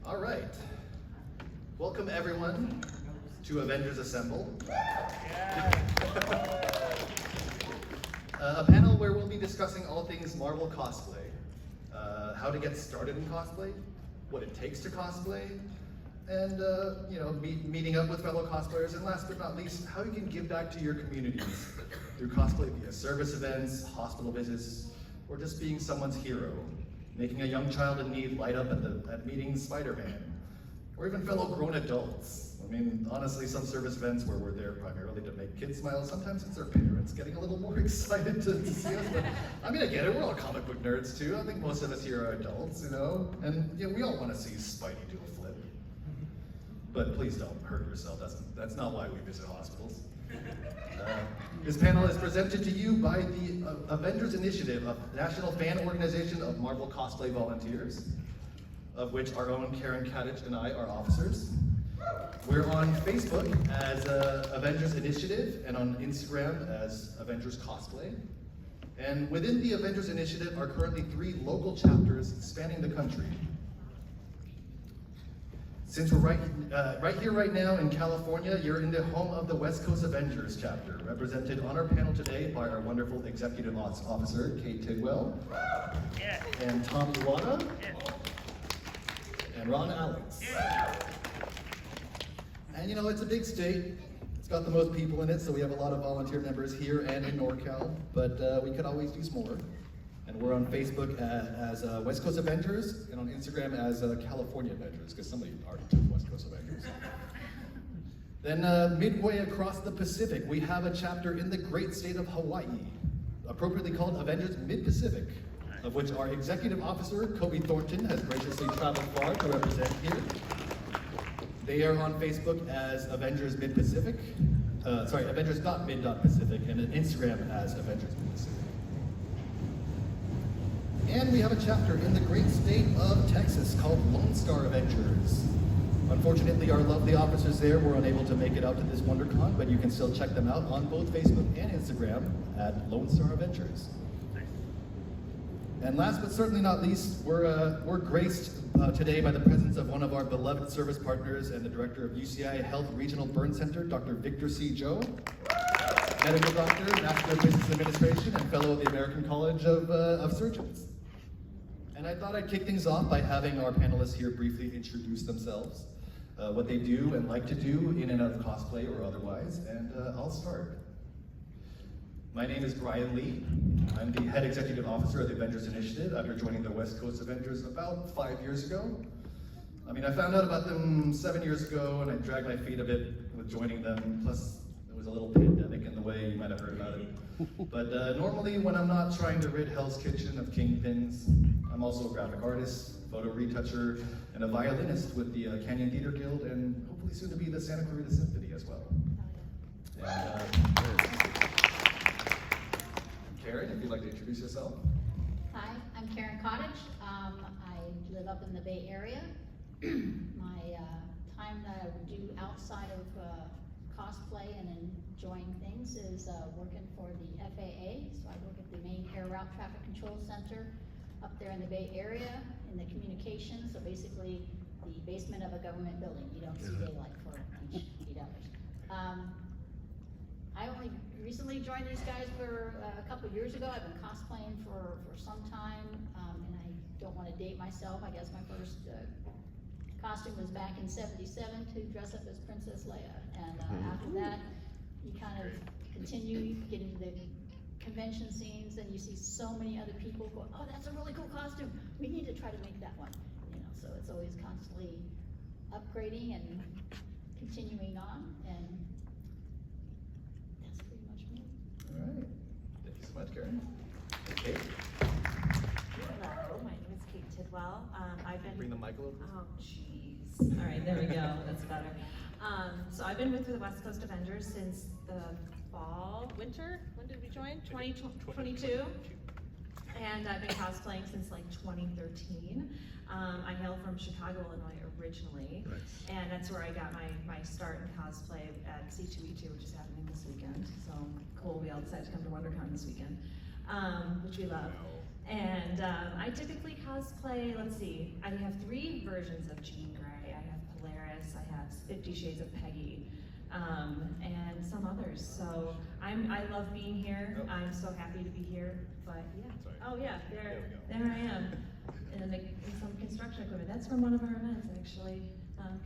All right. Welcome everyone to Avengers Assemble. A panel where we'll be discussing all things Marvel cosplay, how to get started in cosplay, what it takes to cosplay, and meeting up with fellow cosplayers, and last but not least, how you can give back to your communities through cosplay via service events, hospital visits, or just being someone's hero, making a young child in need light up at meeting Spider-Man, or even fellow grown adults. I mean, honestly, some service events where we're there primarily to make kids smile, sometimes it's our parents getting a little more excited to see us. But I mean, I get it, we're all comic book nerds too. I think most of us here are adults, and we all want to see Spidey do a flip. But please don't hurt yourself, that's not why we visit hospitals. This panel is presented to you by the Avengers Initiative, a national fan organization of Marvel cosplay volunteers, of which our own Karen Kadich and I are officers. We're on Facebook as Avengers Initiative and on Instagram as Avengers Cosplay. And within the Avengers Initiative are currently 3 local chapters spanning the country. Since we're right here right now in California, you're in the home of the West Coast Avengers chapter, represented on our panel today by our wonderful executive officer, Kate Tidwell, and Tom Iwata, and Ron Alex. And it's a big state. It's got the most people in it, so we have a lot of volunteer members here and in NorCal, but we could always use more. And we're on Facebook as West Coast Avengers, and on Instagram as California Avengers, because somebody already took West Coast Avengers. Then midway across the Pacific, we have a chapter in the great state of Hawaii, appropriately called Avengers Mid-Pacific, of which our executive officer, Kobe Thornton, has graciously traveled far to represent here. They are on Facebook as Avengers Mid-Pacific, avengers.mid.pacific, and on Instagram as Avengers Mid-Pacific. And we have a chapter in the great state of Texas called lonestar.avengers. Unfortunately, our lovely officers there were unable to make it out to this WonderCon, but you can still check them out on both Facebook and Instagram at lonestar.avengers. And last but certainly not least, we're graced today by the presence of one of our beloved service partners and the director of UCI Health Regional Burn Center, Dr. Victor C. Joe, medical doctor, Master of Business Administration, and fellow of the American College of Surgeons. And I thought I'd kick things off by having our panelists here briefly introduce themselves, what they do and like to do in and out of cosplay or otherwise, and I'll start. My name is Brian Lee. I'm the head executive officer of the Avengers Initiative after joining the West Coast Avengers about 5 years ago. I mean, I found out about them 7 years ago, and I dragged my feet a bit with joining them, plus there was a little pandemic in the way, you might have heard about it. But normally when I'm not trying to rid Hell's Kitchen of kingpins, I'm also a graphic artist, photo retoucher, and a violinist with the Canyon Theater Guild, and hopefully soon to be the Santa Clarita Symphony as well. And, Karen, if you'd like to introduce yourself. Hi, I'm Karen Cottage. I live up in the Bay Area. My time that I would do outside of cosplay and enjoying things is working for the FAA. So I work at the main Air Route Traffic Control Center up there in the Bay Area in the communications. So basically the basement of a government building. You don't see daylight for each 8 hours. I only recently joined these guys for a couple years ago. I've been cosplaying for some time, and I don't want to date myself. I guess my first costume was back in '77 to dress up as Princess Leia. And after that, you kind of continue, you get into the convention scenes, and you see so many other people go, oh, that's a really cool costume. We need to try to make that one. So it's always constantly upgrading and continuing on. And all right. Thank you so much, Karen. Kate. Hello, my name is Kate Tidwell. I've been... Bring the mic a little closer. Oh, jeez. All right, there we go. That's better. So I've been with the West Coast Avengers since the winter? When did we join? 2022. And I've been cosplaying since like 2013. I hail from Chicago, Illinois originally. Nice. And that's where I got my start in cosplay at C2E2, which is happening this weekend. So cool, we all decided to come to WonderCon this weekend, which we love. And I typically cosplay, let's see, I have 3 versions of Jean Grey. I have Polaris, I have 50 Shades of Peggy, and some others. So I love being here. Yep. I'm so happy to be here, but yeah. Sorry. Oh yeah, There we go. there I am. In some construction equipment. That's from one of our events, actually.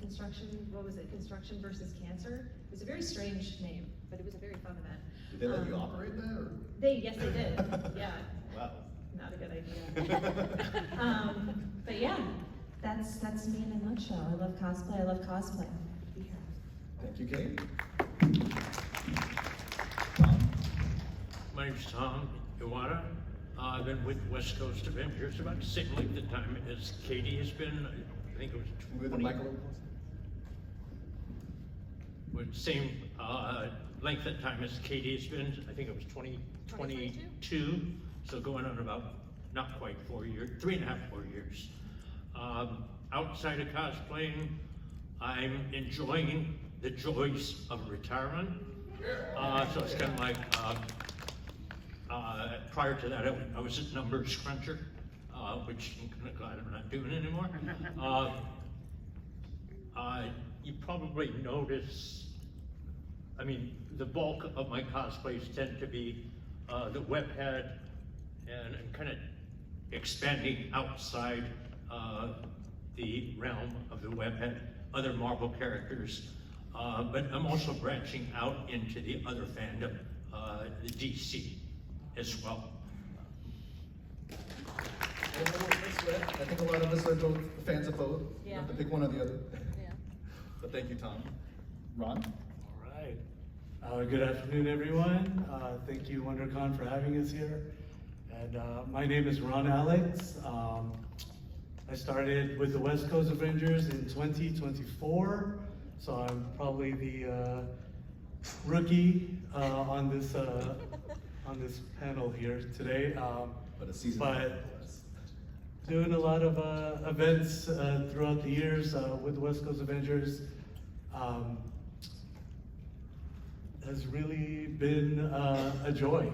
Construction, what was it? Construction versus Cancer. It was a very strange name, but it was a very fun event. Did they let you operate that, or? Yes, they did. Yeah. Wow. Not a good idea. But yeah, that's me in a nutshell. I love cosplay. I love cosplay. I'm happy to be here. Thank you, Kate. Tom? My name's Tom Iwata. I've been with West Coast Avengers about the same length of time as Katie has been. I think it was With the 20 microphone? with same length of time as Katie has been. I think it was 2022. So going on about not quite 4 years, 3.5, 4 years. Outside of cosplaying, I'm enjoying the joys of retirement. So it's kind of like, prior to that, I was a numbers cruncher, which I'm kind of glad I'm not doing anymore. You probably notice, I mean, the bulk of my cosplays tend to be the webhead and kind of expanding outside the realm of the webhead, other Marvel characters. But I'm also branching out into the other fandom, the DC as well. I think a lot of us are both fans of both. Yeah. Not to pick one or the other. Yeah. But thank you, Tom. Ron? All right. Good afternoon, everyone. Thank you, WonderCon, for having us here. And my name is Ron Alex. I started with the West Coast Avengers in 2024, so I'm probably the rookie on this panel here today. But a season. But doing a lot of events throughout the years with the West Coast Avengers has really been a joy.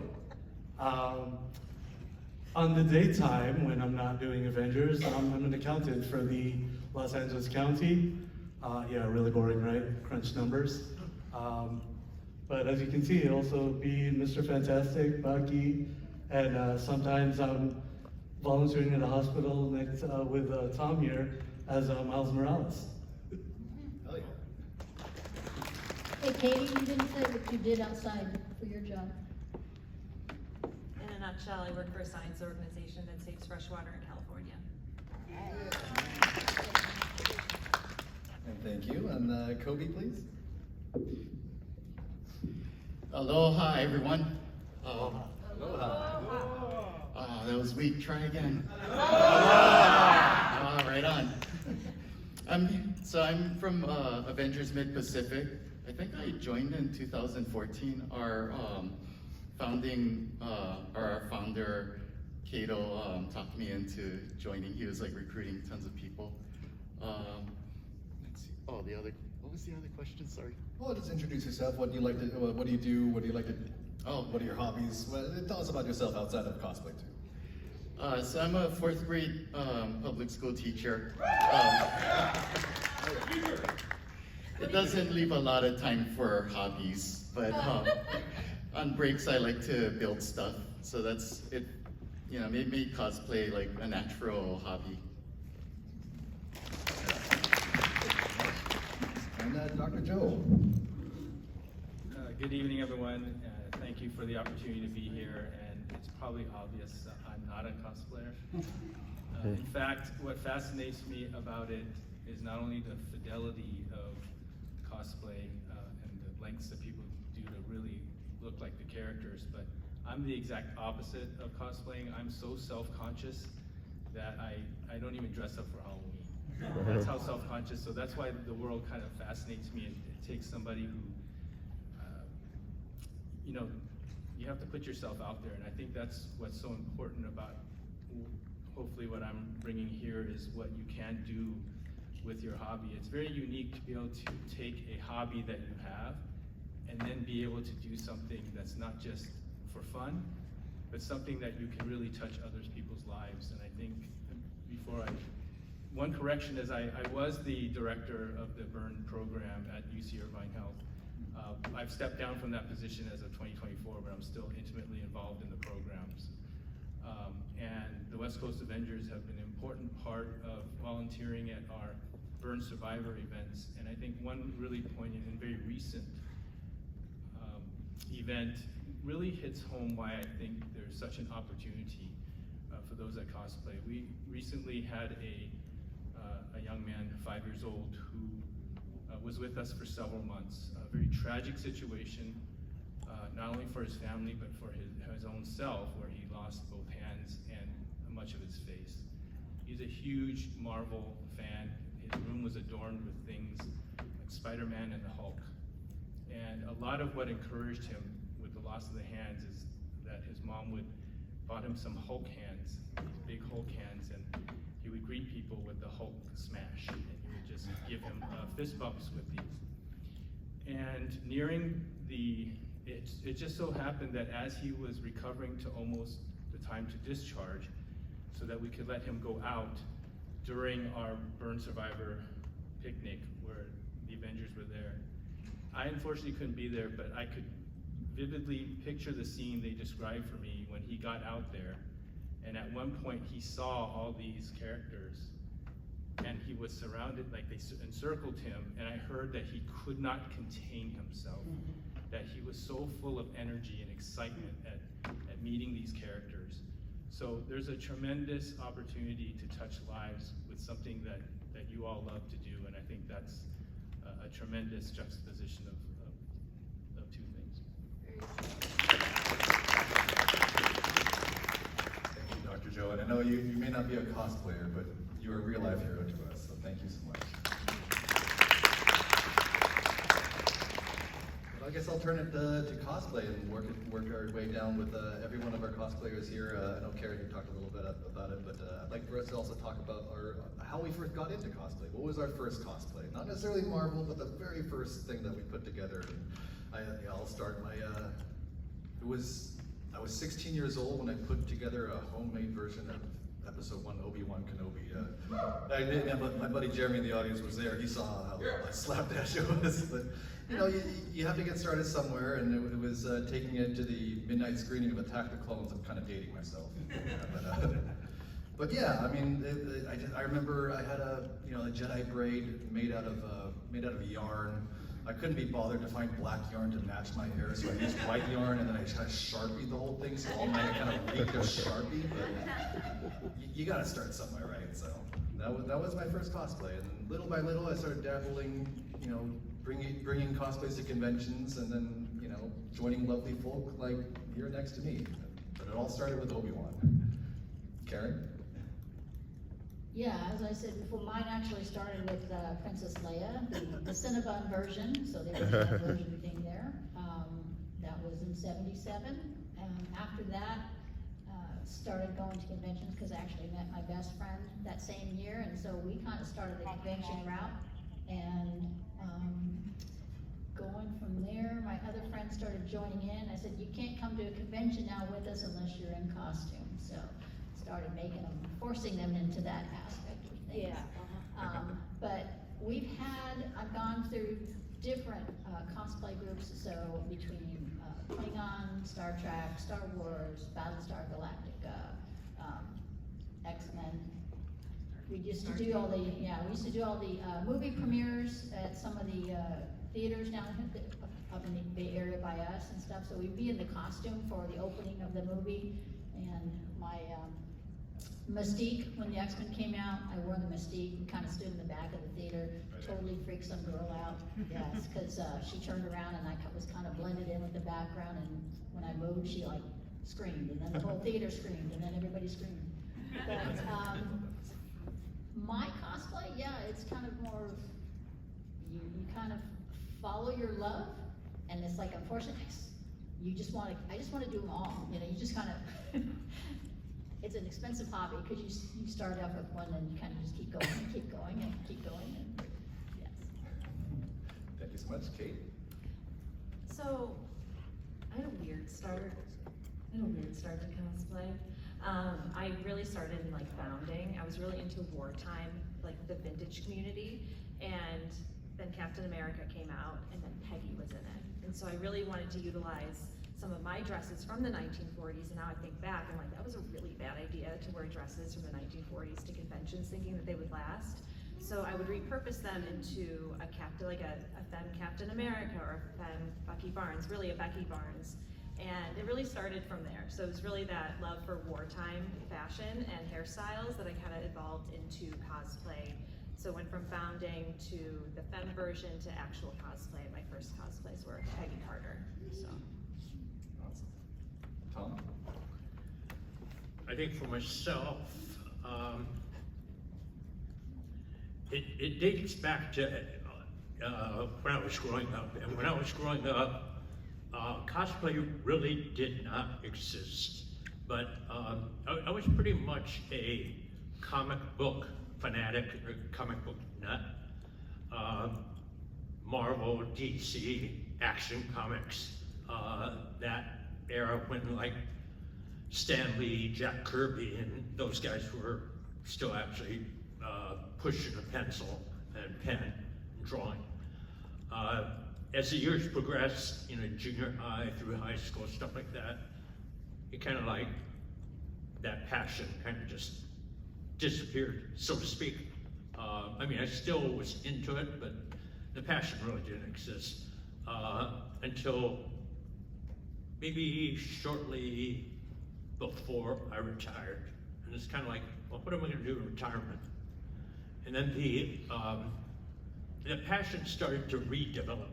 On the daytime, when I'm not doing Avengers, I'm an accountant for the Los Angeles County. Yeah, really boring, right? Crunch numbers. But as you can see, also being Mr. Fantastic, Bucky, and sometimes I'm volunteering at a hospital next with Tom here as Miles Morales. Hell yeah. Hey, Katie, you didn't say what you did outside for your job. In a nutshell, I work for a science organization that saves fresh water in California. And thank you. And Kobe, please. Aloha, everyone. Aloha. That was weak. Try again. Right on. I'm from Avengers Mid-Pacific. I think I joined in 2014. Our founder, Cato, talked me into joining. He was like recruiting tons of people. Let's see. Oh, what was the other question? Sorry. Well, just introduce yourself. What do you like to? What do you do? What do you like to? Oh. What are your hobbies? Well, tell us about yourself outside of cosplay too. So I'm a 4th grade public school teacher. It doesn't leave a lot of time for hobbies, but on breaks I like to build stuff. So that's it. You know, made cosplay like a natural hobby. And Dr. Joe. Good evening, everyone. Thank you for the opportunity to be here. And it's probably obvious I'm not a cosplayer. In fact, what fascinates me about it is not only the fidelity of cosplay and the lengths that people do to really look like the characters, but I'm the exact opposite of cosplaying. I'm so self-conscious that I don't even dress up for Halloween. That's how self-conscious, so that's why the world kind of fascinates me. It takes somebody who, you know, you have to put yourself out there, and I think that's what's so important about, hopefully what I'm bringing here is what you can do with your hobby. It's very unique to be able to take a hobby that you have and then be able to do something that's not just for fun, but something that you can really touch other people's lives. And I think one correction is I was the director of the burn program at UC Irvine Health. I've stepped down from that position as of 2024, but I'm still intimately involved in the programs. And the West Coast Avengers have been an important part of volunteering at our burn survivor events. And I think one really poignant and very recent event really hits home why I think there's such an opportunity for those that cosplay. We recently had a young man, 5 years old, who was with us for several months. A very tragic situation, not only for his family, but for his own self, where he lost both hands and much of his face. He's a huge Marvel fan. His room was adorned with things like Spider-Man and the Hulk. And a lot of what encouraged him with the loss of the hands is that his mom bought him some Hulk hands, these big Hulk hands, and he would greet people with the Hulk smash, and he would just give him fist bumps with these. And nearing it just so happened that as he was recovering to almost the time to discharge, so that we could let him go out during our burn survivor picnic where the Avengers were there. I unfortunately couldn't be there, but I could vividly picture the scene they described for me when he got out there. And at one point he saw all these characters and he was surrounded, like they encircled him, and I heard that he could not contain himself, that he was so full of energy and excitement at meeting these characters. So there's a tremendous opportunity to touch lives with something that you all love to do, and I think that's a tremendous juxtaposition of two things. Thank you, Dr. Joe. And I know you may not be a cosplayer, but you're a real life hero to us, so thank you so much. Well, I guess I'll turn it to cosplay and work our way down with every one of our cosplayers here. I know Karen, you talked a little bit about it, but I'd like for us to also talk about how we first got into cosplay. What was our first cosplay? Not necessarily Marvel, but the very first thing that we put together. And I'll start I was 16 years old when I put together a homemade version of Episode 1 Obi-Wan Kenobi. My buddy Jeremy in the audience was there. He saw how slapdash it was. But you know, you have to get started somewhere, and it was taking it to the midnight screening of Attack the Clones. I'm kind of dating myself. But yeah, I mean, I remember I had a Jedi braid made out of yarn. I couldn't be bothered to find black yarn to match my hair, so I used white yarn, and then I kind of Sharpied the whole thing, so all my hair kind of reeked of Sharpie. But you got to start somewhere, right? So that was my first cosplay, and little by little, I started dabbling, bringing cosplays to conventions, and then joining lovely folk like here next to me. But it all started with Obi-Wan. Karen? Yeah, as I said before, mine actually started with Princess Leia, the Cinnabon version, so there was that version thing there. That was in '77. After that, started going to conventions because I actually met my best friend that same year, and so we kind of started the convention route. And going from there, my other friends started joining in. I said, you can't come to a convention now with us unless you're in costume. So started forcing them into that aspect of things. Yeah. But I've gone through different cosplay groups, so between Klingon, Star Trek, Star Wars, Battlestar Galactica, X-Men. We used to do all the movie premieres at some of the theaters down up in the Bay Area by us and stuff. So we'd be in the costume for the opening of the movie, and my Mystique, when the X-Men came out, I wore the Mystique and kind of stood in the back of the theater, totally freaked some girl out. Yes, because she turned around and I was kind of blended in with the background, and when I moved, she like screamed, and then the whole theater screamed, and then everybody screamed. But my cosplay, yeah, it's kind of more of, you kind of follow your love, and it's like, unfortunately, I just want to do them all, you just kind of, it's an expensive hobby, because you start out with one and you kind of just keep going and keep going and keep going, and yes. Thank you so much. Kate? So, I had a weird start. I had a weird start to cosplay. I really started in like founding. I was really into wartime, like the vintage community, and then Captain America came out, and then Peggy was in it. And so I really wanted to utilize some of my dresses from the 1940s, and now I think back, I'm like, that was a really bad idea to wear dresses from the 1940s to conventions thinking that they would last. So I would repurpose them into a captain, like a femme Captain America or a femme Bucky Barnes, really a Becky Barnes. And it really started from there. So it was really that love for wartime fashion and hairstyles that I kind of evolved into cosplay. So it went from founding to the femme version to actual cosplay. My first cosplays were Peggy Carter. So. Awesome. Tom? I think for myself, it dates back to when I was growing up. And when I was growing up, cosplay really did not exist. But I was pretty much a comic book fanatic, or comic book nut. Marvel, DC, Action Comics, that era when like Stan Lee, Jack Kirby, and those guys were still actually pushing a pencil and pen and drawing. As the years progressed, you know, junior high through high school, stuff like that, it kind of like, that passion kind of just disappeared, so to speak. I mean, I still was into it, but the passion really didn't exist until maybe shortly before I retired. And it's kind of like, well, what am I gonna do in retirement? And then the passion started to redevelop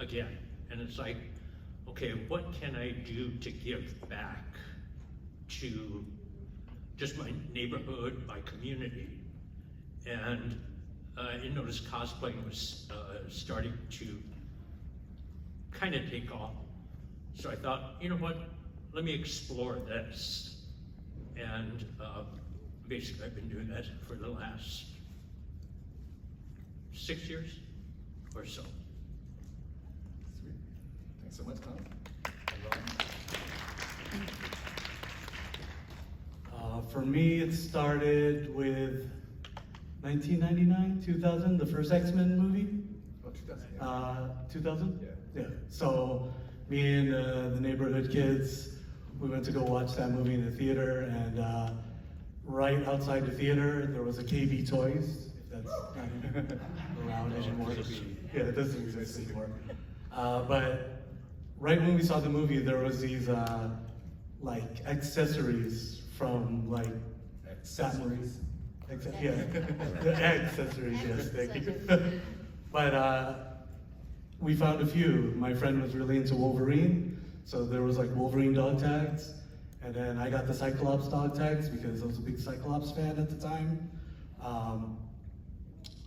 again. And it's like, okay, what can I do to give back to just my neighborhood, my community? And you notice cosplaying was starting to kind of take off. So I thought, you know what, let me explore this. And basically I've been doing that for the last 6 years or so. Sweet. Thanks so much, Tom. For me, it started with 1999, 2000, the first X-Men movie. Oh, 2000. Yeah. 2000? Yeah. Yeah. So me and the neighborhood kids, we went to go watch that movie in the theater, and right outside the theater, there was a KB Toys, if that's not even around anymore. Yeah, it doesn't exist anymore. But right when we saw the movie, there was these like accessories from like Accessories. Yeah, the accessories, yes, thank you. But we found a few. My friend was really into Wolverine, so there was like Wolverine dog tags. And then I got the Cyclops dog tags because I was a big Cyclops fan at the time.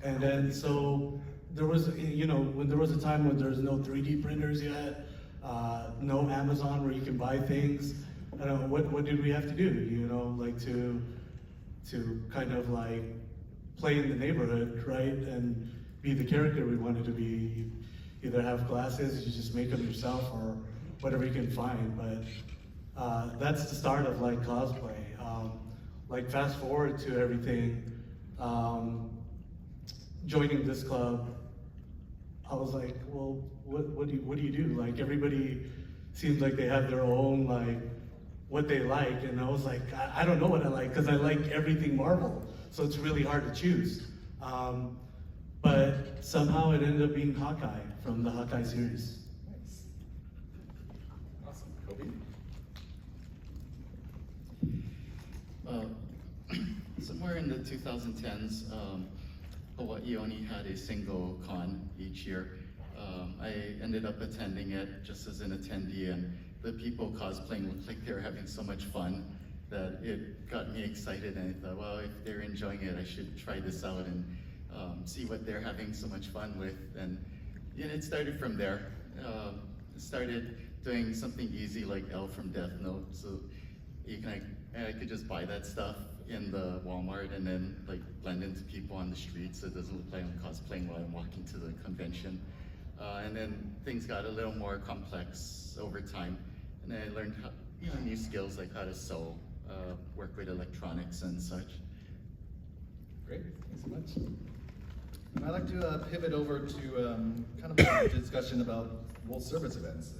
And then so there was, you know, when there was a time when there's no 3D printers yet, no Amazon where you can buy things. I don't know, what did we have to do? You know, like to kind of like play in the neighborhood, right? And be the character we wanted to be. You either have glasses, you just make them yourself, or whatever you can find. But that's the start of like cosplay. Like fast forward to everything, joining this club, I was like, well, what do you do? Like everybody seems like they have their own like what they like, and I was like, I don't know what I like because I like everything Marvel, so it's really hard to choose. But somehow it ended up being Hawkeye from the Hawkeye series. Nice. Awesome. Kobe? Somewhere in the 2010s, Hawaii only had a single con each year. I ended up attending it just as an attendee, and the people cosplaying looked like they were having so much fun that it got me excited, and I thought, well, if they're enjoying it, I should try this out and see what they're having so much fun with. And it started from there. Started doing something easy like Elle from Death Note, so I could just buy that stuff in the Walmart and then like blend into people on the street so it doesn't look like I'm cosplaying while I'm walking to the convention. And then things got a little more complex over time. And I learned how, new skills like how to sew, work with electronics and such. Great, thanks so much. And I'd like to pivot over to kind of a discussion about world service events,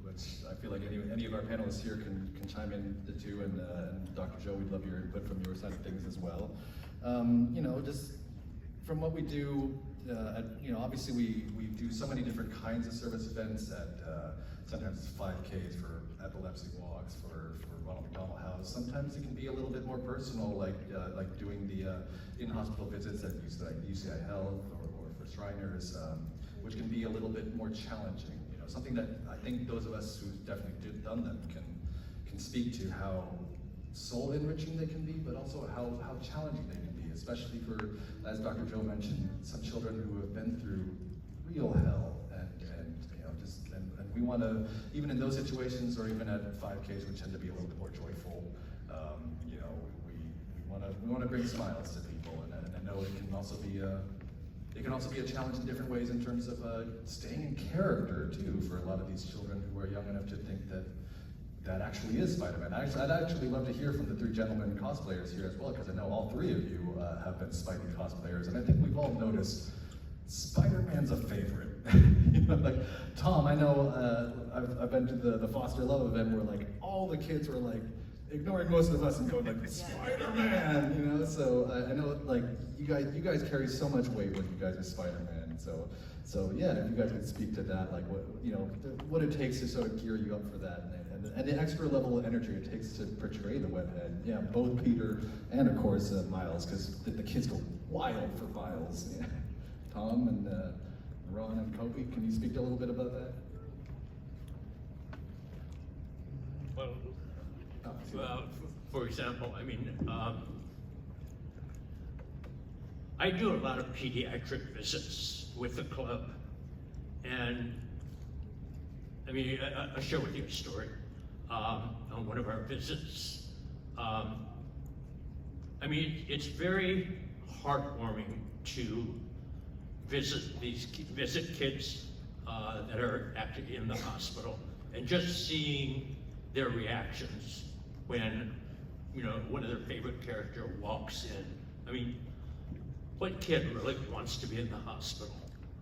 which I feel like any of our panelists here can chime in to, and Dr. Joe, we'd love your input from your side of things as well. Just from what we do, obviously we do so many different kinds of service events at, sometimes it's 5Ks for epilepsy walks, for Ronald McDonald House. Sometimes it can be a little bit more personal, like doing the in-hospital visits at UCI Health or for Shriners, which can be a little bit more challenging. Something that I think those of us who've definitely done them can speak to how soul enriching they can be, but also how challenging they can be, especially for, as Dr. Joe mentioned, some children who have been through real hell, and we want to, even in those situations, or even at 5Ks, which tend to be a little bit more joyful, we want to bring smiles to people, and I know it can also be a challenge in different ways in terms of staying in character too for a lot of these children who are young enough to think that actually is Spider-Man. I'd actually love to hear from the three gentlemen cosplayers here as well, because I know all three of you have been Spidey cosplayers, and I think we've all noticed Spider-Man's a favorite. Like Tom, I know I've been to the Foster Love event where like all the kids were like ignoring most of us and going like Spider-Man, So I know like you guys carry so much weight when you guys are Spider-Man. So yeah, if you guys could speak to that, like what it takes to sort of gear you up for that, and the extra level of energy it takes to portray the webhead. Yeah, both Peter and of course Miles, because the kids go wild for Miles. Yeah. Tom and Ron and Kobe, can you speak a little bit about that? Well, for example, I mean, I do a lot of pediatric visits with the club, and I mean, I'll share with you a story. On one of our visits, I mean, it's very heartwarming to visit kids that are actually in the hospital, and just seeing their reactions when one of their favorite character walks in. I mean, what kid really wants to be in the hospital,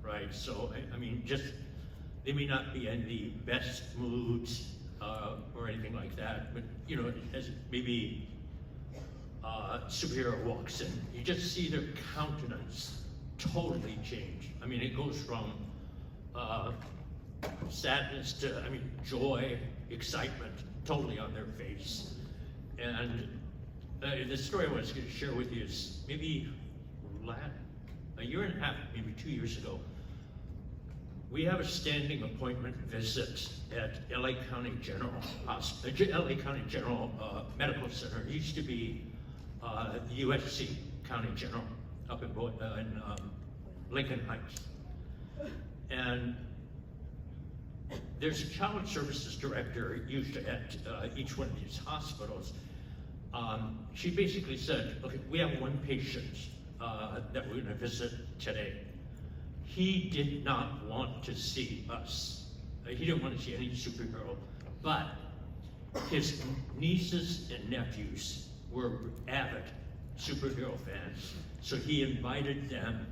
right? So I mean, just they may not be in the best moods or anything like that, but as maybe superhero walks in, you just see their countenance totally change. I mean, it goes from sadness to, joy, excitement, totally on their face. And the story I was going to share with you is maybe a year and a half, maybe 2 years ago, we have a standing appointment visit at LA County General Medical Center. It used to be the USC County General up in Lincoln Heights. And there's a child services director usually at each one of these hospitals. She basically said, okay, we have one patient that we're gonna visit today. He did not want to see us. He didn't want to see any superhero, but his nieces and nephews were avid superhero fans. So he invited them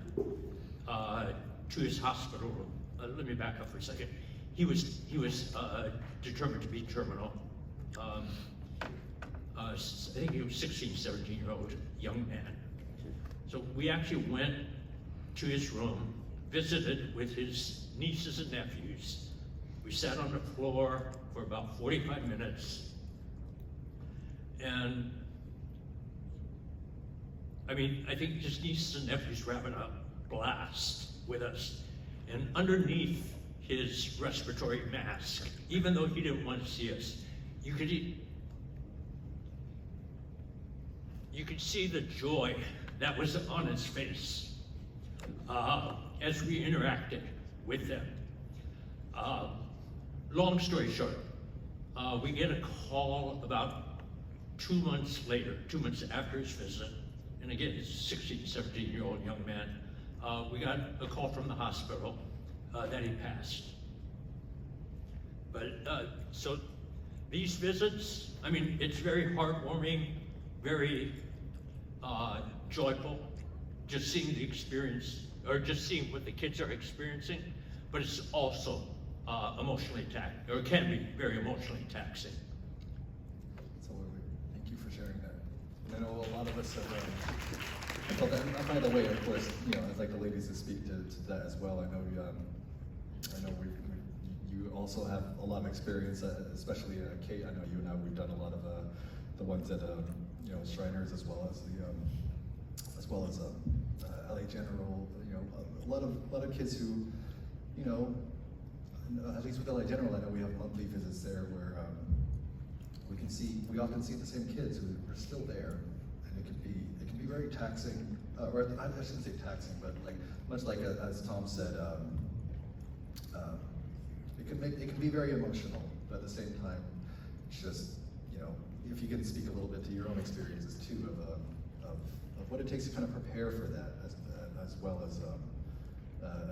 to his hospital room. Let me back up for a second. He was determined to be terminal. I think he was 16, 17-year-old young man. So we actually went to his room, visited with his nieces and nephews. We sat on the floor for about 45 minutes. And I think his nieces and nephews were having a blast with us. And underneath his respiratory mask, even though he didn't want to see us, you could see the joy that was on his face as we interacted with them. Long story short, we get a call about 2 months later, 2 months after his visit, and again, he's a 16, 17-year-old young man. We got a call from the hospital that he passed. But so these visits, I mean, it's very heartwarming, very joyful, just seeing the experience, or just seeing what the kids are experiencing, but it's also emotionally taxing, or can be very emotionally taxing. Absolutely. Thank you for sharing that. And I know a lot of us have felt that. And by the way, of course, I'd like the ladies to speak to that as well. I know you also have a lot of experience, especially Kate. I know you and I, we've done a lot of the ones at Shriners, as well as LA General. A lot of kids who, at least with LA General, I know we have monthly visits there where we often see the same kids who are still there, and it can be very taxing, or I shouldn't say taxing, but much like as Tom said, it can be very emotional, but at the same time, it's just, if you can speak a little bit to your own experiences too of what it takes to kind of prepare for that, as well as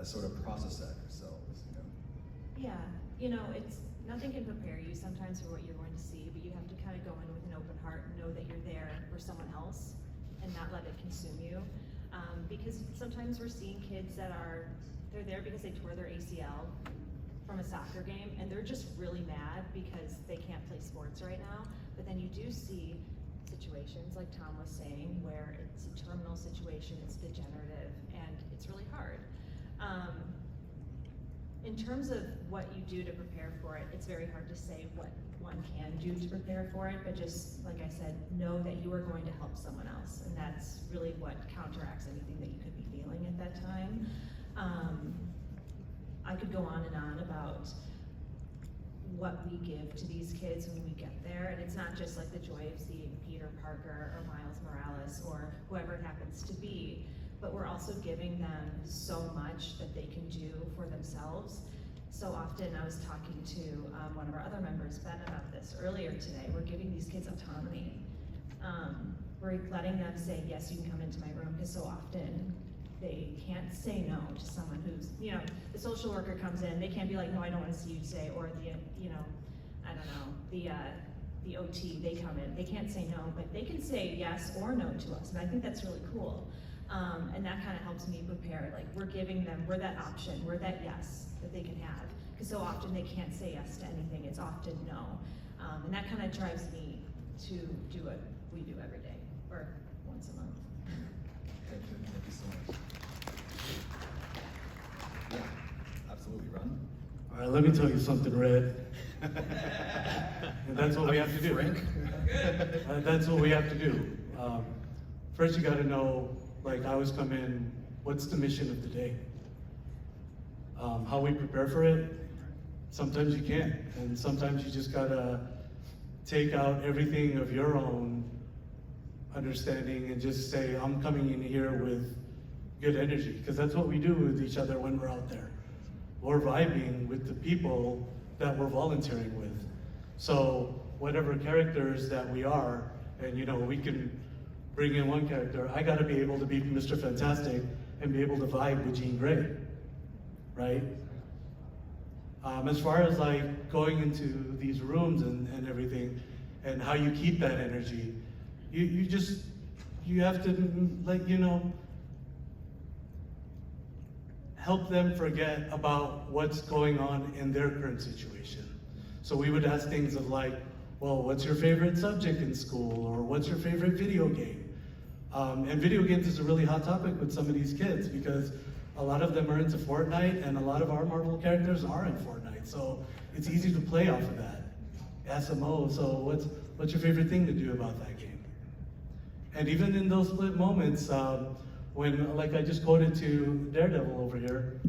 sort of process that yourselves. Yeah, it's nothing can prepare you sometimes for what you're going to see, but you have to kind of go in with an open heart and know that you're there for someone else and not let it consume you. Because sometimes we're seeing kids they're there because they tore their ACL from a soccer game, and they're just really mad because they can't play sports right now. But then you do see situations, like Tom was saying, where it's a terminal situation, it's degenerative, and it's really hard. In terms of what you do to prepare for it, it's very hard to say what one can do to prepare for it, but just, like I said, know that you are going to help someone else, and that's really what counteracts anything that you could be feeling at that time. I could go on and on about what we give to these kids when we get there, and it's not just like the joy of seeing Peter Parker or Miles Morales or whoever it happens to be, but we're also giving them so much that they can do for themselves. So often, I was talking to one of our other members, Ben, about this earlier today. We're giving these kids autonomy. We're letting them say, yes, you can come into my room, because so often they can't say no to someone who's, the social worker comes in, they can't be like, no, I don't want to see you today, or the OT, they come in, they can't say no, but they can say yes or no to us, and I think that's really cool. And that kind of helps me prepare, we're giving them, we're that option, we're that yes that they can have, because so often they can't say yes to anything, it's often no. And that kind of drives me to do what we do every day, or once a month. Thank you so much. Yeah, absolutely, Ron. All right, let me tell you something, Red. And that's what we have to do. Frank? That's what we have to do. First, you got to know, I always come in, what's the mission of the day? How we prepare for it, sometimes you can't. And sometimes you just got to take out everything of your own understanding and just say, I'm coming in here with good energy. Because that's what we do with each other when we're out there. We're vibing with the people that we're volunteering with. So whatever characters that we are, and we can bring in one character, I gotta be able to be Mr. Fantastic and be able to vibe with Jean Grey, right? As far as going into these rooms and everything, and how you keep that energy, you have to help them forget about what's going on in their current situation. So we would ask things of well, what's your favorite subject in school? Or what's your favorite video game? And video games is a really hot topic with some of these kids, because a lot of them are into Fortnite, and a lot of our Marvel characters are in Fortnite. So it's easy to play off of that. SMO, so what's your favorite thing to do about that game? And even in those split moments, when, I just quoted to Daredevil over here,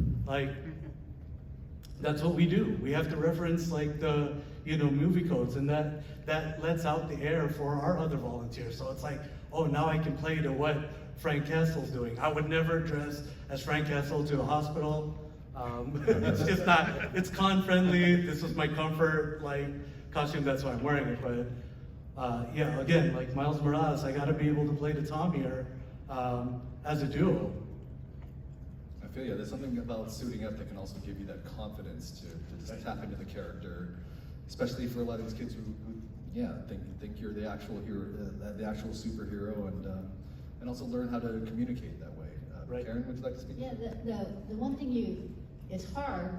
that's what we do. We have to reference the movie codes, and that lets out the air for our other volunteers. So it's oh, now I can play to what Frank Castle's doing. I would never dress as Frank Castle to a hospital. It's just not, it's con friendly. This was my comfort costume, that's why I'm wearing it. But yeah, again, Miles Morales, I gotta be able to play to Tom here as a duo. I feel you. There's something about suiting up that can also give you that confidence to just tap into the character especially for a lot of these kids who yeah, think you're the actual hero, the actual superhero, and also learn how to communicate that way. Right. Karen, would you like to speak? Yeah, the one thing it's hard,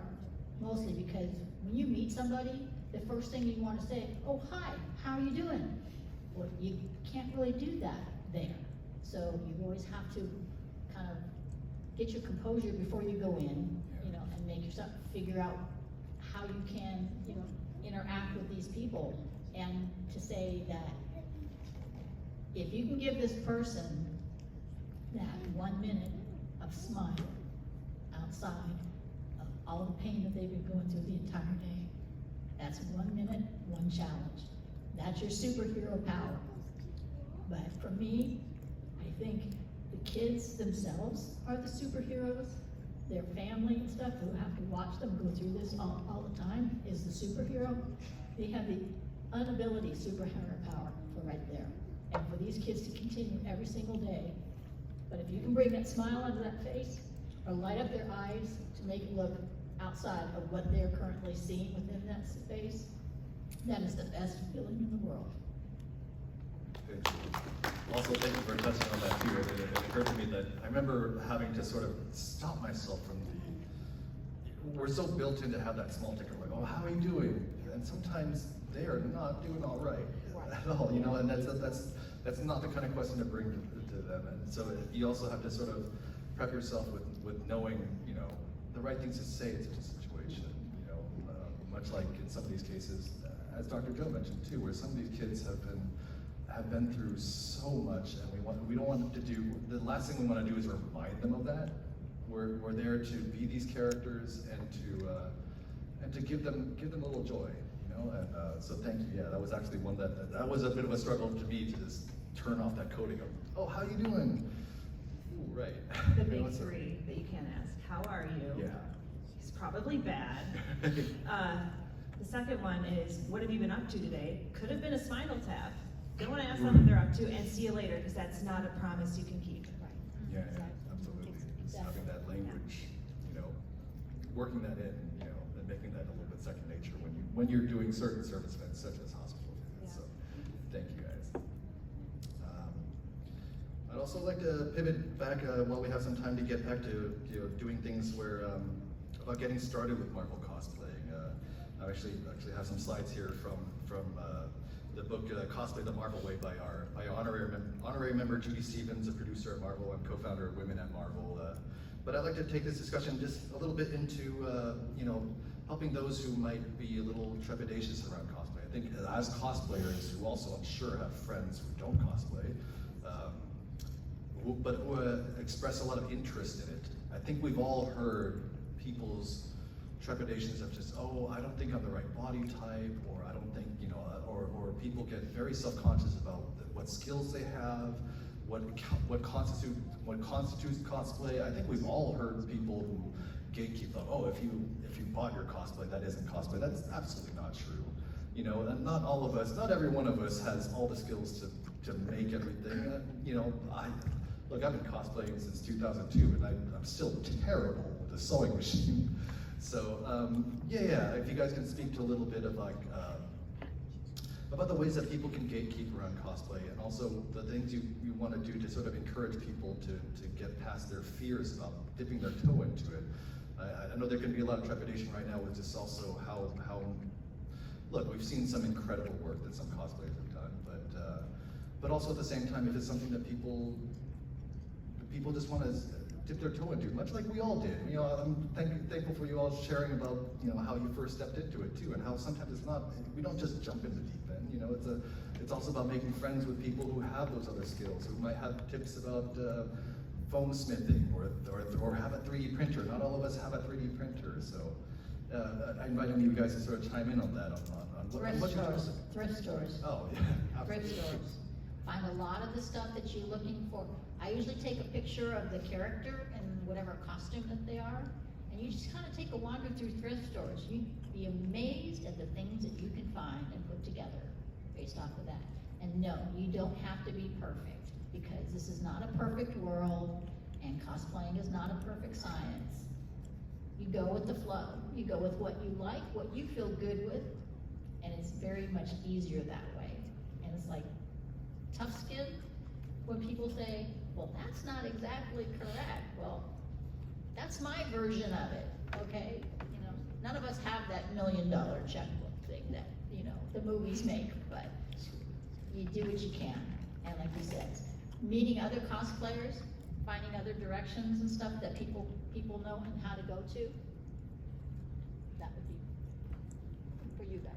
mostly because when you meet somebody, the first thing you want to say, oh, hi, how are you doing? Well, you can't really do that there. So you always have to kind of get your composure before you go in, you know, and make yourself figure out how you can, you know, interact with these people. And to say that if you can give this person that 1 minute of smile outside of all the pain that they've been going through the entire day, that's 1 minute, one challenge. That's your superhero power. But for me, I think the kids themselves are the superheroes. Their family and stuff who have to watch them go through this all the time is the superhero. They have the unability superhero power for right there. And for these kids to continue every single day. But if you can bring that smile onto that face, or light up their eyes to make it look outside of what they're currently seeing within that space, that is the best feeling in the world. Good. Also, thank you for touching on that too. It occurred to me that I remember having to sort of stop myself from we're so built in to have that small ticker, like, oh, how are you doing? And sometimes they are not doing all right at all, you know, and that's not the kind of question to bring to them. And so you also have to sort of prep yourself with knowing, you know, the right things to say in such a situation, you know, much like in some of these cases, as Dr. Joe mentioned too, where some of these kids have been through so much, and we don't want them to do, the last thing we want to do is remind them of that. We're there to be these characters and to give them a little joy, you know. And so thank you. Yeah, that was actually one that was a bit of a struggle to me to just turn off that coding of, oh, how you doing? Ooh, right. The You know, big so- three that you can't ask, how are you? Yeah. He's probably bad. The second one is, what have you been up to today? Could have been a spinal tap. Don't want to ask them what they're up to, and see you later, because that's not a promise you can keep. Yeah, absolutely. Just having that language, you know, working that in, you know, and making that a little bit second nature when you're doing certain service events such as hospital visits. So, thank you guys. I'd also like to pivot back while we have some time to get back to doing things where about getting started with Marvel cosplaying. I actually have some slides here from the book Cosplay the Marvel Way by honorary member Judy Stevens, a producer at Marvel and co-founder of Women at Marvel. But I'd like to take this discussion just a little bit into you know, helping those who might be a little trepidatious around cosplay. I think as cosplayers who also I'm sure have friends who don't cosplay, but who express a lot of interest in it. I think we've all heard people's trepidations of just, oh, I don't think I'm the right body type, or I don't think, you know, or people get very self-conscious about what skills they have, what constitutes cosplay. I think we've all heard people who gatekeep, oh, if you bought your cosplay, that isn't cosplay. That's absolutely not true. You know, and not all of us, not every one of us has all the skills to make everything. You know, Look, I've been cosplaying since 2002, and I'm still terrible with a sewing machine. So, yeah, if you guys can speak to a little bit of like, about the ways that people can gatekeep around cosplay, and also the things you want to do to sort of encourage people to get past their fears about dipping their toe into it. I know there can be a lot of trepidation right now with just also how look, we've seen some incredible work that some cosplayers have done, but also at the same time, if it's something that people just want to dip their toe into, much like we all did. You know, I'm thankful for you all sharing about, you know, how you first stepped into it too, and how sometimes it's not, we don't just jump in the deep end. You know, it's also about making friends with people who have those other skills, who might have tips about foam smithing or have a 3D printer. Not all of us have a 3D printer, so I invite you guys to sort of chime in on that. Thrift stores. Oh, yeah, absolutely. Thrift stores. Find a lot of the stuff that you're looking for. I usually take a picture of the character and whatever costume that they are, and you just kind of take a wander through thrift stores. You'd be amazed at the things that you can find and put together based off of that. And no, you don't have to be perfect, because this is not a perfect world, and cosplaying is not a perfect science. You go with the flow. You go with what you like, what you feel good with, it's very much easier that way. And it's like, tough skin, when people say, well, that's not exactly correct. Well, that's my version of it, okay? You know, none of us have that $1 million checkbook thing that, you know, the movies make, but you do what you can. And like you said, meeting other cosplayers, finding other directions and stuff that people know and how to go to, that would be for you guys.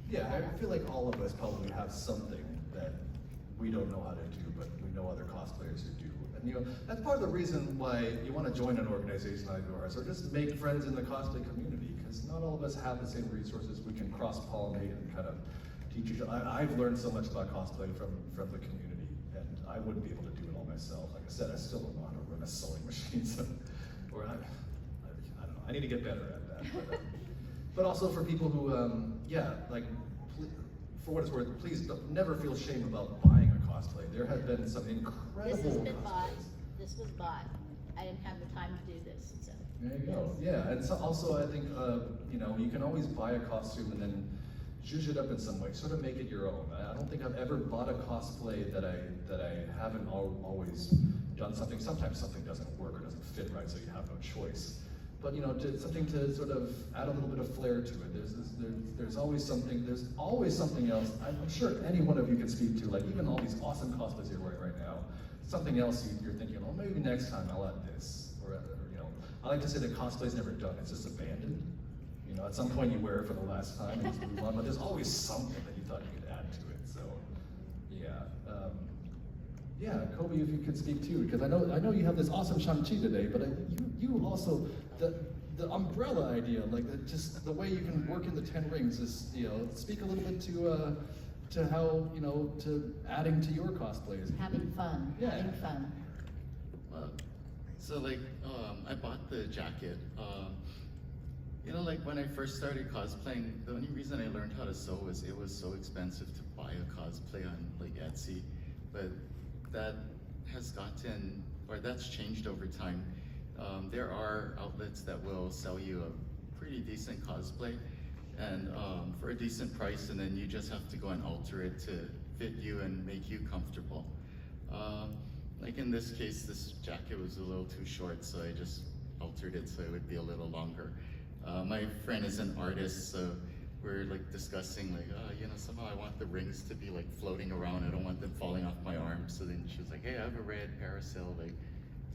Yeah, I feel like all of us probably have something that we don't know how to do, but we know other cosplayers who do. And you know, that's part of the reason why you want to join an organization like ours, or just make friends in the cosplay community, because not all of us have the same resources. We can cross-pollinate and kind of teach each other. I've learned so much about cosplay from the community, and I wouldn't be able to do it all myself. Like I said, I still don't know how to run a sewing machine, so, or I don't know, I need to get better at that. But also for people who, yeah, like, for what it's worth, please never feel shame about buying a cosplay. There have been some incredible This has been cosplays. bought, this was bought. I didn't have the time to do this, so. There you go. Yeah, and so also I think you know, you can always buy a costume and then zhuzh it up in some way, sort of make it your own. I don't think I've ever bought a cosplay that I haven't always done something. Sometimes something doesn't work or doesn't fit right, so you have no choice. But you know, something to sort of add a little bit of flair to it. There's always something. There's always something else. I'm sure any one of you can speak to, like even all these awesome cosplays you're wearing right now. Something else you're thinking, oh, maybe next time I'll add this, or you know, I like to say that cosplay's never done. It's just abandoned. You know, at some point you wear it for the last time and just move on. But there's always something that you thought you could add to it. So, yeah. Yeah, Kobe, if you could speak too, because I know you have this awesome Shang-Chi today, but you also, the umbrella idea, like just the way you can work in the 10 rings is, you know, speak a little bit to how, you know, to adding to your cosplays. Having fun, Yeah. having fun. So like, I bought the jacket. You know, like when I first started cosplaying, the only reason I learned how to sew was it was so expensive to buy a cosplay on like Etsy, but that has gotten, or that's changed over time. There are outlets that will sell you a pretty decent cosplay and for a decent price, and then you just have to go and alter it to fit you and make you comfortable. Like in this case, this jacket was a little too short, so I just altered it so it would be a little longer. My friend is an artist, so we're like discussing like, you know, somehow I want the rings to be like floating around. I don't want them falling off my arm. So then she was like, hey, I have a red parasail. Like,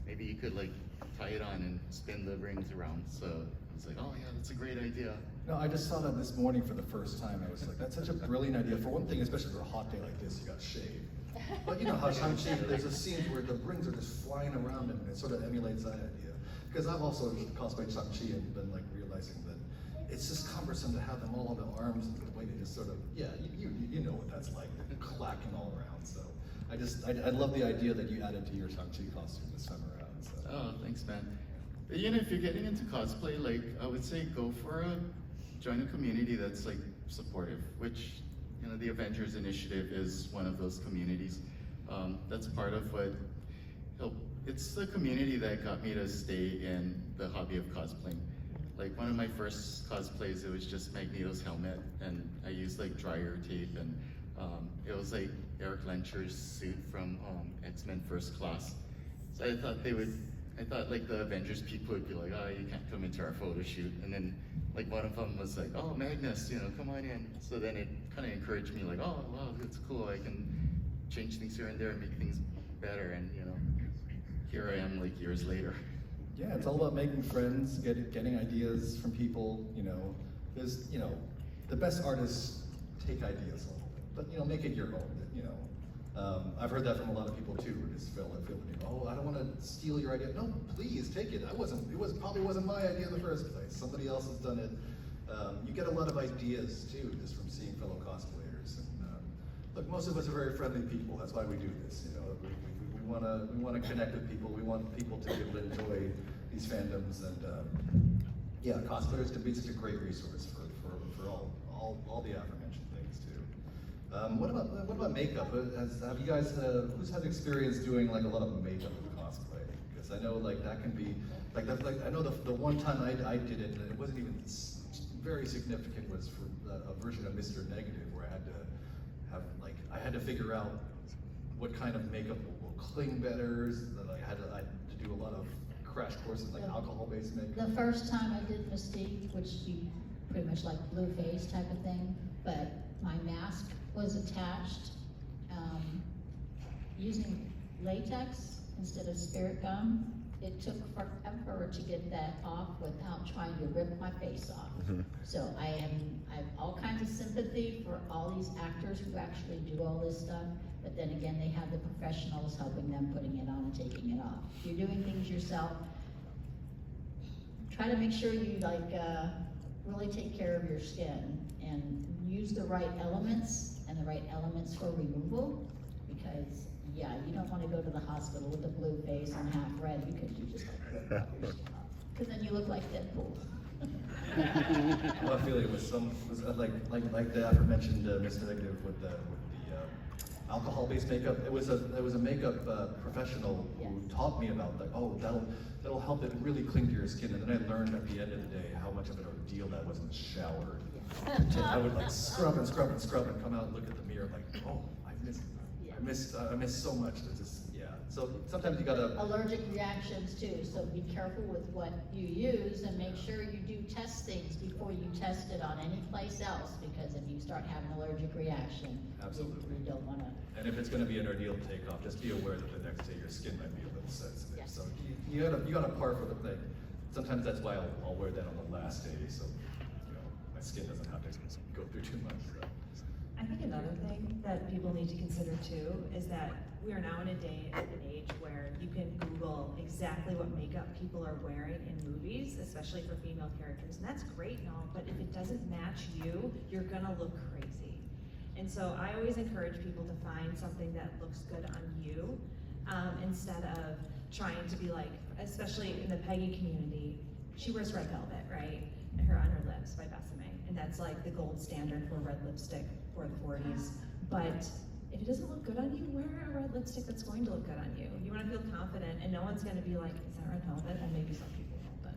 maybe you could like tie it on and spin the rings around. So I was like, oh yeah, that's a great idea. No, I just saw that this morning for the first time. I was like, that's such a brilliant idea. For one thing, especially for a hot day like this, you got shade. But you know how Shang-Chi, there's a scene where the rings are just flying around him, and it sort of emulates that idea. Because I've also cosplayed Shang-Chi and been like realizing that it's just cumbersome to have them all on the arms and the way they just sort of, yeah, you know what that's like, clacking all around. So I love the idea that you added to your Shang-Chi costume this time around. So. Oh, thanks, man. But, you know, if you're getting into cosplay, like I would say join a community that's like supportive, which, you know, the Avengers Initiative is one of those communities. That's part of what it's the community that got me to stay in the hobby of cosplaying. Like one of my first cosplays, it was just Magneto's helmet, and I used like dryer tape, and it was like Eric Lencher's suit from X-Men First Class. So I thought like the Avengers people would be like, oh, you can't come into our photo shoot. And then like one of them was like, oh, Magnus, you know, come on in. So then it kind of encouraged me like, oh, wow, it's cool. I can change things here and there and make things better. And you know, here I am like years later. Yeah, it's all about making friends, getting ideas from people, you know. There's, you know, the best artists take ideas a little bit, but, you know, make it your own, you know. I've heard that from a lot of people too, who just feel oh, I don't want to steal your idea. No, please, take it. Probably wasn't my idea in the first place. Somebody else has done it. You get a lot of ideas too, just from seeing fellow cosplayers. And look, most of us are very friendly people. That's why we do this, you know. We want to connect with people. We want people to be able to enjoy these fandoms, and yeah, cosplayers can be such a great resource for all the aforementioned things too. What about makeup? Have you guys who's had experience doing like a lot of makeup with cosplay? Because I know like that can be like I know the one time I did it, and it wasn't even very significant was for a version of Mr. Negative, where I had to have, like, I had to figure out what kind of makeup will cling better. That I had to do a lot of crash courses, like alcohol-based makeup. The first time I did Mystique, which you pretty much like blue face type of thing, but my mask was attached using latex instead of spirit gum. It took forever to get that off without trying to rip my face off. So I have all kinds of sympathy for all these actors who actually do all this stuff, but then again, they have the professionals helping them putting it on and taking it off. If you're doing things yourself, try to make sure you really take care of your skin and use the right elements and the right elements for removal, because yeah, you don't want to go to the hospital with a blue face and half red because you just like rip your skin off. Because then you look like Deadpool. Well, I feel it was like the aforementioned Mr. Negative with the alcohol-based makeup. It was a makeup professional who taught me about, like, oh, that'll help it really cling to your skin. And then I learned at the end of the day how much of an ordeal that was in the shower. I would like scrub and scrub and scrub and come out and look at the mirror like, oh, I missed so much. It's just, yeah. So sometimes you gotta. Allergic reactions too, so be careful with what you use and make sure you do test things before you test it on any place else, because if you start having allergic reaction, Absolutely. you don't wanna. And if it's gonna be an ordeal to take off, just be aware that the next day your skin might be a little sensitive. Yes. So you gotta par for the thing. Sometimes that's why I'll wear that on the last day, so my skin doesn't have to go through too much. So. I think another thing that people need to consider too is that we are now in a day and an age where you can Google exactly what makeup people are wearing in movies, especially for female characters, and that's great and all, but if it doesn't match you, you're gonna look crazy. And so I always encourage people to find something that looks good on you, instead of trying to be like, especially in the Peggy community, she wears red velvet, right? On her lips by Besame, and that's like the gold standard for red lipstick for the 40s. But if it doesn't look good on you, wear a red lipstick that's going to look good on you. You want to feel confident, and no one's going to be like, is that red velvet? Well, maybe some people will, but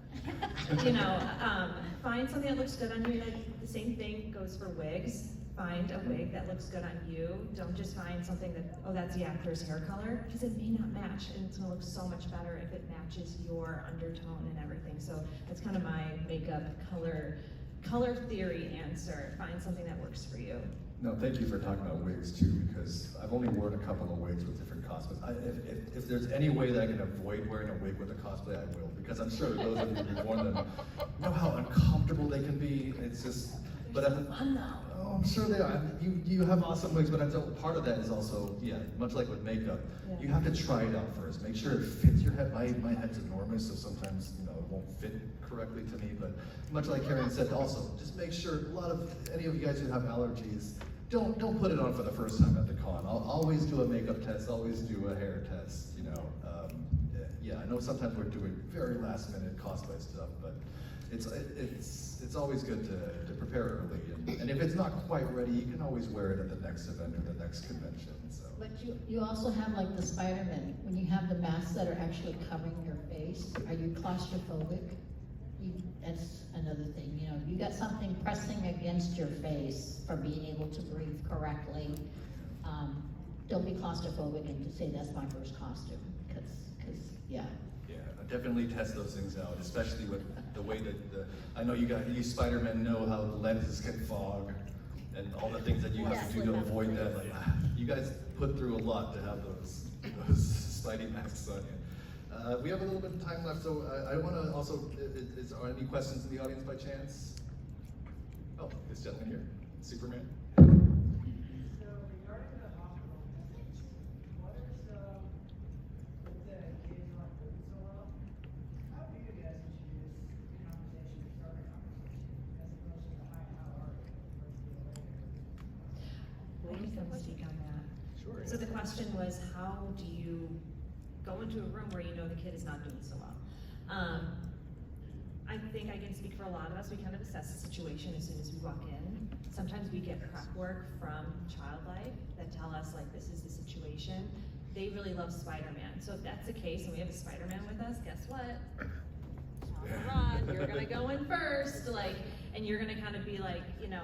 find something that looks good on you. Like the same thing goes for wigs. Find a wig that looks good on you. Don't just find something that, oh, that's the actor's hair color, because it may not match, and it's gonna look so much better if it matches your undertone and everything. So that's kind of my makeup color theory answer. Find something that works for you. No, thank you for talking about wigs too, because I've only worn a couple of wigs with different cosplays. If there's any way that I can avoid wearing a wig with a cosplay, I will, because I'm sure those of you who've worn them know how uncomfortable they can be. It's just, but Fun though. Oh, I'm sure they are. You have awesome wigs, but part of that is also, much like with makeup, you have to try it out first. Make sure it fits your head. My head's enormous, so sometimes it won't fit correctly to me. But much like Karen said, also just make sure. Any of you guys who have allergies, don't put it on for the first time at the con. I'll always do a makeup test. Always do a hair test. I know sometimes we're doing very last minute cosplay stuff, but it's always good to prepare early, and if it's not quite ready, you can always wear it at the next event or the next convention. So. But you also have like the Spider-Man, when you have the masks that are actually covering your face, are you claustrophobic? That's another thing, you got something pressing against your face for being able to breathe correctly. Don't be claustrophobic and to say that's my first costume, because yeah. Yeah, definitely test those things out, especially with the way that I know you Spider-Men know how the lenses can fog and all the things that you have to do to avoid that. Like, you guys put through a lot to have those Spidey masks on you. We have a little bit of time left, so I want to also, are any questions in the audience by chance? Oh, this gentleman here, Superman. Sure. So the question was, how do you go into a room where you know the kid is not doing so well? I think I can speak for a lot of us. We kind of assess the situation as soon as we walk in. Sometimes we get prep work from Child Life that tell us, like, this is the situation. They really love Spider-Man. So if that's the case and we have a Spider-Man with us, guess what? Rod, you're gonna go in first. Like, And you're gonna kind of be like, you know,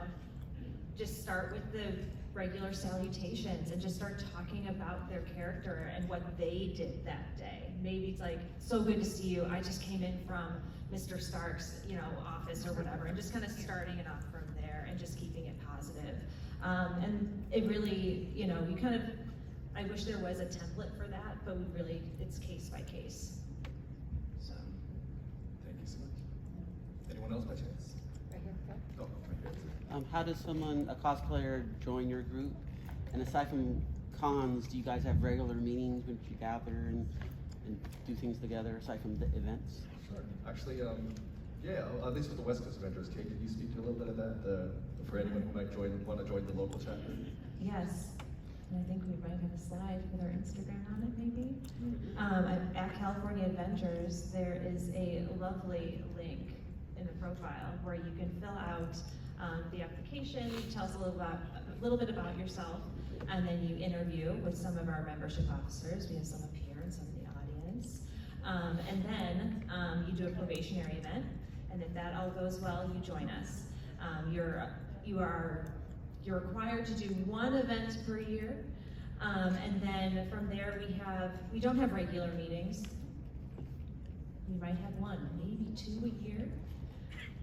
just start with the regular salutations and just start talking about their character and what they did that day. Maybe it's like, so good to see you. I just came in from Mr. Stark's, you know, office or whatever, and just kind of starting it off from there and just keeping it positive. And it really, you know, you kind of, I wish there was a template for that, but we really, it's case by case. So. Thank you so much. Anyone else by chance? Right here, Fred. Oh, right here. How does someone, a cosplayer, join your group? And aside from cons, do you guys have regular meetings when you gather and do things together aside from the events? Sure. Actually, yeah, at least with the West Coast Avengers, Kate, could you speak to a little bit of that for anyone who might want to join the local chapter? Yes, and I think we might have a slide with our Instagram on it, maybe. At California Avengers, there is a lovely link in the profile where you can fill out the application, tell us a little bit about yourself, and then you interview with some of our membership officers. We have some up here and some in the audience. And then you do a probationary event, and if that all goes well, you join us. You're required to do one event per year, and then from there we don't have regular meetings. We might have one, maybe 2 a year.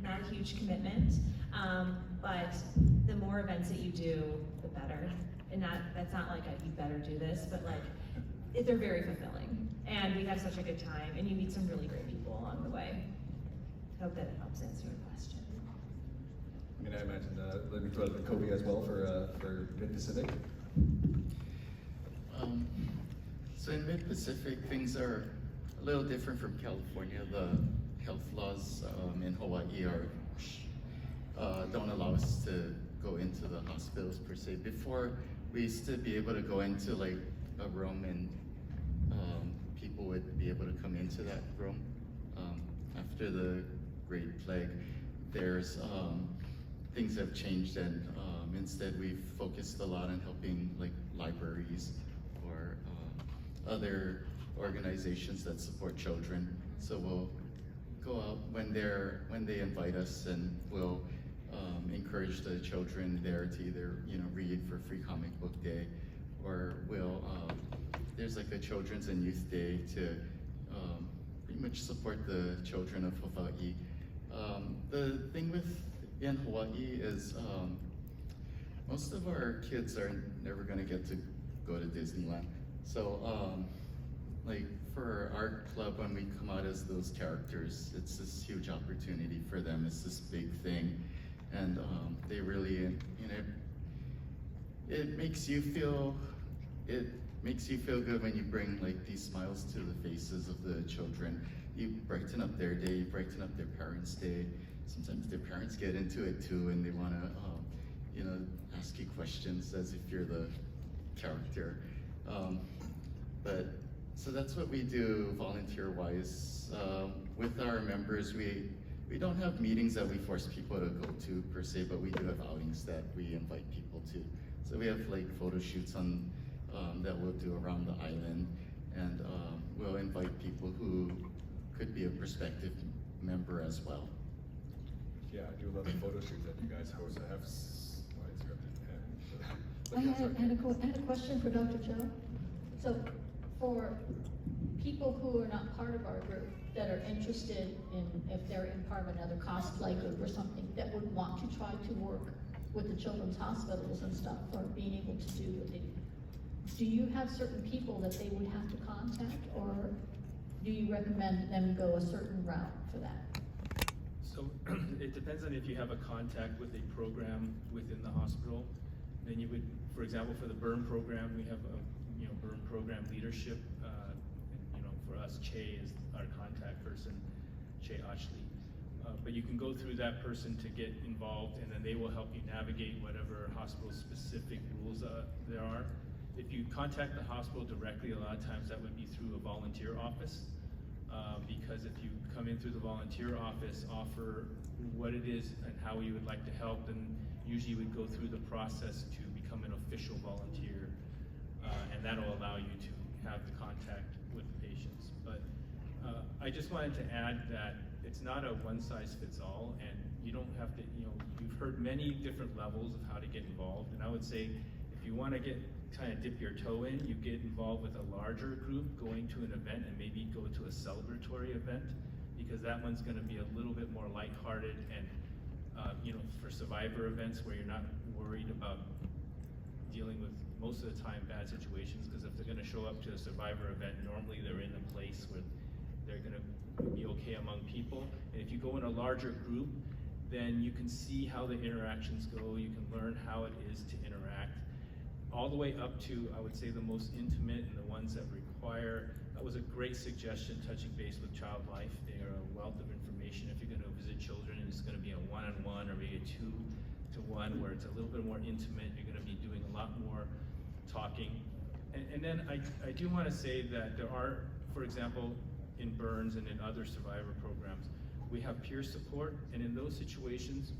Not a huge commitment, but the more events that you do, the better. And that's not like you better do this, but like they're very fulfilling, and we have such a good time, and you meet some really great people along the way. Hope that helps answer your question. I mean, I imagine, let me throw it to Kobe as well for Mid-Pacific. So in Mid-Pacific, things are a little different from California. The health laws in Hawaii don't allow us to go into the hospitals per se. Before, we used to be able to go into like a room and people would be able to come into that room. After the Great Plague, there's things have changed, and instead we've focused a lot on helping like libraries or other organizations that support children. So we'll go out when they invite us, and we'll encourage the children there to either read for Free Comic Book Day, or we'll there's like a Children's and Youth Day to pretty much support the children of Hawaii. The thing in Hawaii is most of our kids are never going to get to go to Disneyland. So like for our club, when we come out as those characters, it's this huge opportunity for them. It's this big thing, and they really, it makes you feel good when you bring like these smiles to the faces of the children. You brighten up their day, you brighten up their parents' day. Sometimes their parents get into it too, and they want to, ask you questions as if you're the character. So that's what we do volunteer-wise. With our members, we don't have meetings that we force people to go to per se, but we do have outings that we invite people to. So we have like photo shoots that we'll do around the island, and we'll invite people who could be a prospective member as well. Yeah, I do love the photo shoots that you guys host. I have slides here. I had a question for Dr. Joe. So for people who are not part of our group that are interested in, if they're in part of another cosplay group or something, that would want to try to work with the children's hospitals and stuff for being able to do what they do you have certain people that they would have to contact, or do you recommend them go a certain route for that? So it depends on if you have a contact with a program within the hospital. Then you would, for example, for the burn program, we have a burn program leadership. For us, Che is our contact person, Che Ashley. But you can go through that person to get involved, and then they will help you navigate whatever hospital-specific rules there are. If you contact the hospital directly, a lot of times that would be through a volunteer office. Because if you come in through the volunteer office, offer what it is and how you would like to help, then usually you would go through the process to become an official volunteer, and that'll allow you to have the contact with the patients. But I just wanted to add that it's not a one-size-fits-all, and you don't have to, you've heard many different levels of how to get involved, and I would say if you want to kind of dip your toe in, you get involved with a larger group going to an event and maybe go to a celebratory event, because that one's going to be a little bit more lighthearted and for survivor events where you're not worried about dealing with most of the time bad situations, because if they're going to show up to a survivor event, normally they're in a place where they're going to be okay among people. And if you go in a larger group, then you can see how the interactions go, you can learn how it is to interact, all the way up to, I would say, the most intimate and the ones that require, that was a great suggestion, touching base with Child Life. They are a wealth of information. If you're going to visit children, it's going to be a one-on-one or maybe a 2-to-1 where it's a little bit more intimate. You're going to be doing a lot more talking. And then I do want to say that there are, for example, in Burns and in other survivor programs, we have peer support, and in those situations,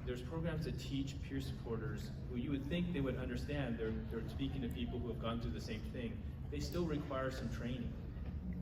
there's programs that teach peer supporters who you would think they would understand. They're speaking to people who have gone through the same thing. They still require some training.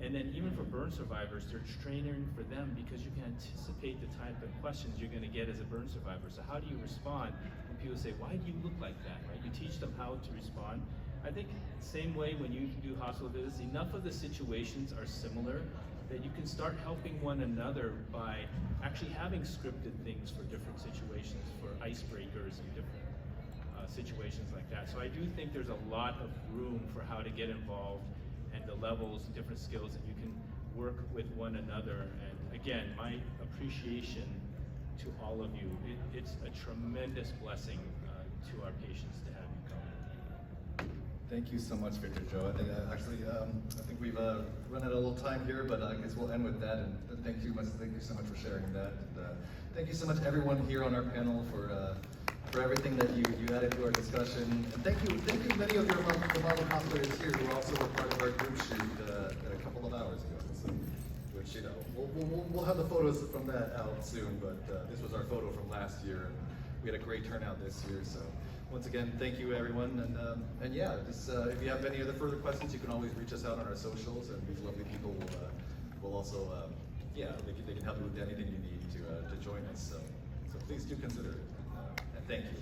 And then even for burn survivors, there's training for them because you can anticipate the type of questions you're going to get as a burn survivor. So how do you respond when people say, why do you look like that, right? You teach them how to respond. I think same way when you do hospital visits, enough of the situations are similar that you can start helping one another by actually having scripted things for different situations, for icebreakers and different situations like that. So I do think there's a lot of room for how to get involved and the levels, different skills that you can work with one another. And again, my appreciation to all of you. It's a tremendous blessing to our patients to have you come. Thank you so much, Victor Joe. I think, I think we've run out of a little time here, but I guess we'll end with that. And thank you so much for sharing that. And, thank you so much, everyone here on our panel, for everything that you added to our discussion. And thank you many of the Marvel cosplayers here who also were part of our group shoot a couple of hours ago. So, which we'll have the photos from that out soon. But this was our photo from last year, and we had a great turnout this year. So. Once again, thank you everyone, and yeah, just, if you have any other further questions, you can always reach us out on our socials, and these lovely people will also, yeah, they can help you with anything you need to join us. So please do consider it, and thank you.